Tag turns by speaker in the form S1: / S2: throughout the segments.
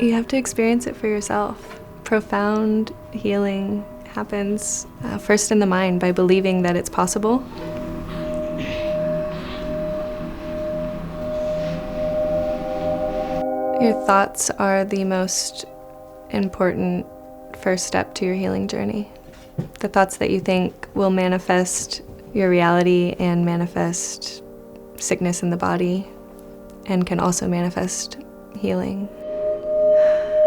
S1: You have to experience it for yourself. Profound healing happens first in the mind by believing that it's possible. Your thoughts are the most important first step to your healing journey. The thoughts that you think will manifest your reality and manifest sickness in the body, and can also manifest healing.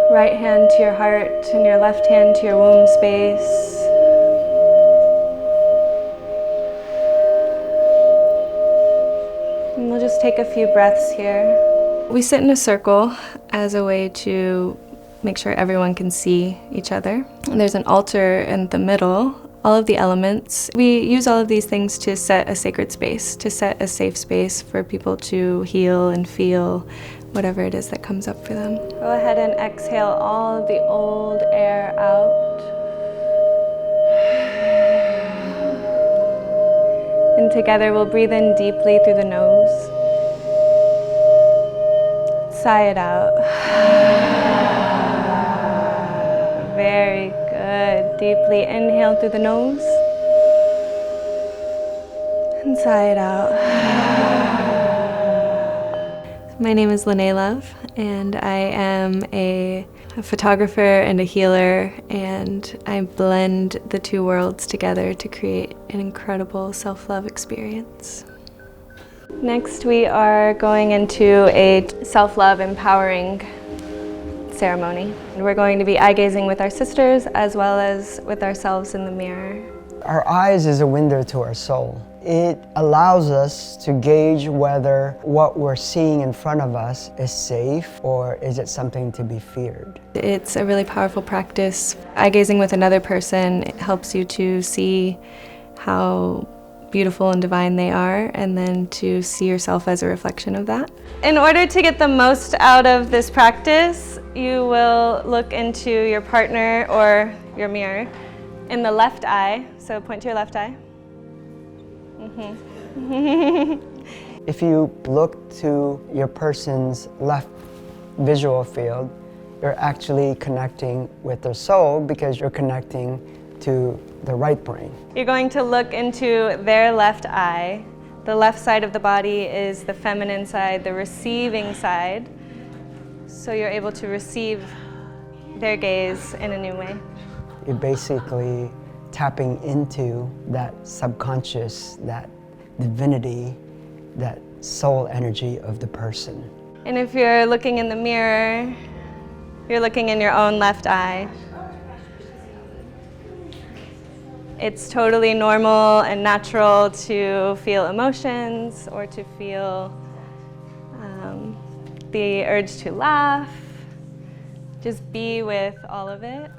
S1: Right hand to your heart and your left hand to your womb space. And we'll just take a few breaths here. We sit in a circle as a way to make sure everyone can see each other. And there's an altar in the middle, all of the elements. We use all of these things to set a sacred space, to set a safe space for people to heal and feel whatever it is that comes up for them. Go ahead and exhale all of the old air out. And together we'll breathe in deeply through the nose. Sigh it out. Very good. Deeply inhale through the nose. And sigh it out. My name is Lenee Love, and I am a photographer and a healer, and I blend the two worlds together to create an incredible self-love experience. Next, we are going into a self-love empowering ceremony. We're going to be eye gazing with our sisters as well as with ourselves in the mirror.
S2: Our eyes is a window to our soul. It allows us to gauge whether what we're seeing in front of us is safe or is it something to be feared.
S1: It's a really powerful practice. Eye gazing with another person helps you to see how beautiful and divine they are, and then to see yourself as a reflection of that. In order to get the most out of this practice, you will look into your partner or your mirror in the left eye. So point to your left eye.
S2: If you look to your person's left visual field, you're actually connecting with their soul because you're connecting to the right brain.
S1: You're going to look into their left eye. The left side of the body is the feminine side, the receiving side. So you're able to receive their gaze in a new way.
S2: You're basically tapping into that subconscious, that divinity, that soul energy of the person.
S1: And if you're looking in the mirror, you're looking in your own left eye. It's totally normal and natural to feel emotions or to feel the urge to laugh. Just be with all of it.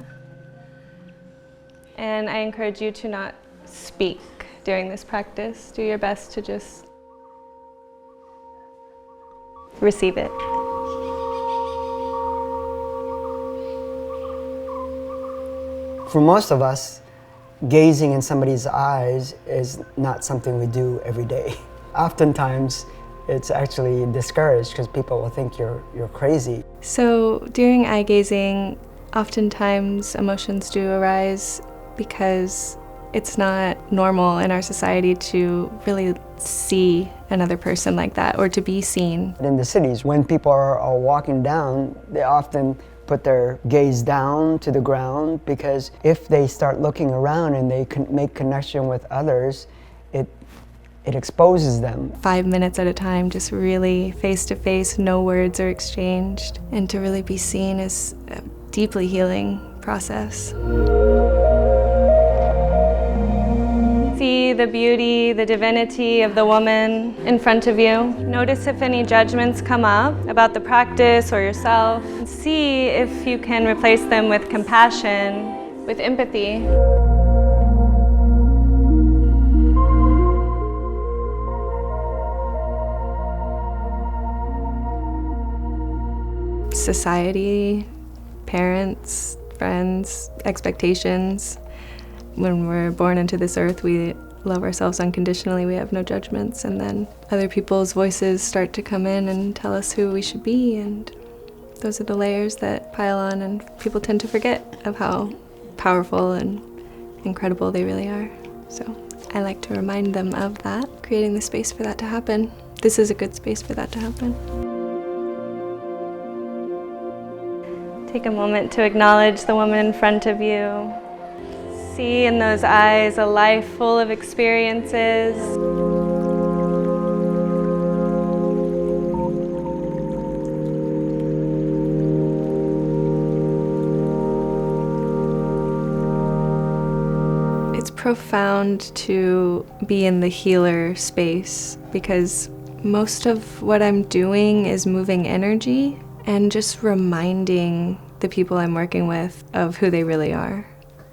S1: And I encourage you to not speak during this practice. Do your best to just receive it.
S2: For most of us, gazing in somebody's eyes is not something we do every day. Oftentimes, it's actually discouraged because people will think you're crazy.
S1: So during eye gazing, oftentimes emotions do arise because it's not normal in our society to really see another person like that or to be seen.
S2: In the cities, when people are walking down, they often put their gaze down to the ground because if they start looking around and they can make connection with others, it exposes them.
S1: 5 minutes at a time, just really face to face, no words are exchanged, and to really be seen is a deeply healing process. See the beauty, the divinity of the woman in front of you. Notice if any judgments come up about the practice or yourself. See if you can replace them with compassion, with empathy. Society, parents, friends, expectations. When we're born into this earth, we love ourselves unconditionally, we have no judgments, and then other people's voices start to come in and tell us who we should be, and those are the layers that pile on, and people tend to forget of how powerful and incredible they really are. So I like to remind them of that, creating the space for that to happen. This is a good space for that to happen. Take a moment to acknowledge the woman in front of you. See in those eyes a life full of experiences. It's profound to be in the healer space because most of what I'm doing is moving energy and just reminding the people I'm working with of who they really are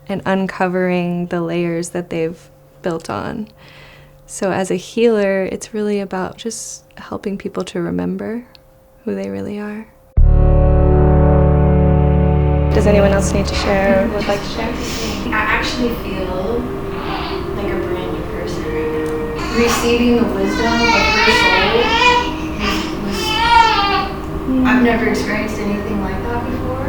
S1: and uncovering the layers that they've built on. So as a healer, it's really about just helping people to remember who they really are. Does anyone else need to share or would like to share?
S3: I actually feel like a brand new person right now. Receiving the wisdom of her soul I've never experienced anything like that before.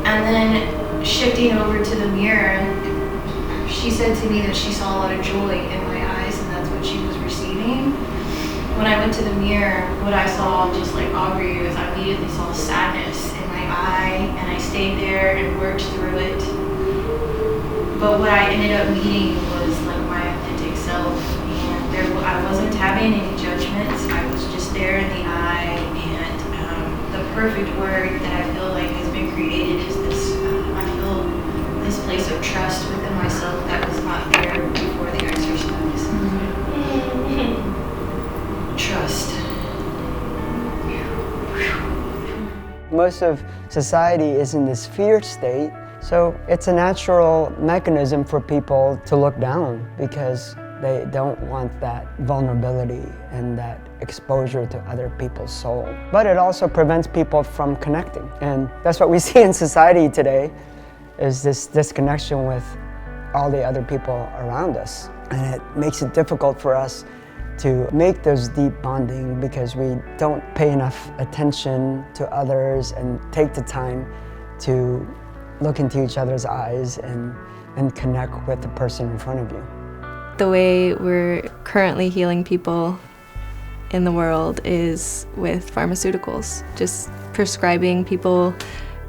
S3: And then shifting over to the mirror, she said to me that she saw a lot of joy in my eyes and that's what she was receiving. When I went to the mirror, what I saw, just like Aubrey, was I immediately saw sadness in my eye, and I stayed there and worked through it. But what I ended up meeting was like my authentic self, and I wasn't having any judgments. I was just there in the eye, and the perfect word that I feel like has been created is this. I feel this place of trust within myself that was not there before the exercise. Trust.
S2: Most of society is in this fear state, so it's a natural mechanism for people to look down because they don't want that vulnerability and that exposure to other people's soul. But it also prevents people from connecting, and that's what we see in society today, is this disconnection with all the other people around us. And it makes it difficult for us to make those deep bonding because we don't pay enough attention to others and take the time to look into each other's eyes and connect with the person in front of you.
S1: The way we're currently healing people in the world is with pharmaceuticals, just prescribing people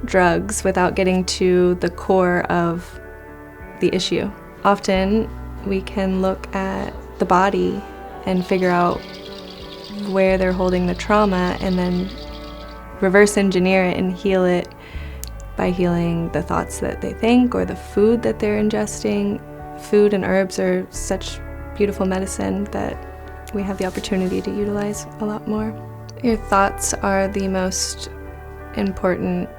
S1: drugs without getting to the core of the issue. Often we can look at the body and figure out where they're holding the trauma and then reverse engineer it and heal it by healing the thoughts that they think or the food that they're ingesting. Food and herbs are such beautiful medicine that we have the opportunity to utilize a lot more. Your thoughts are the most important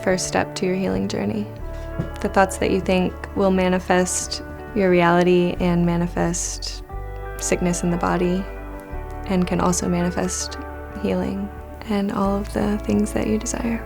S1: first step to your healing journey. The thoughts that you think will manifest your reality and manifest sickness in the body, and can also manifest healing and all of the things that you desire.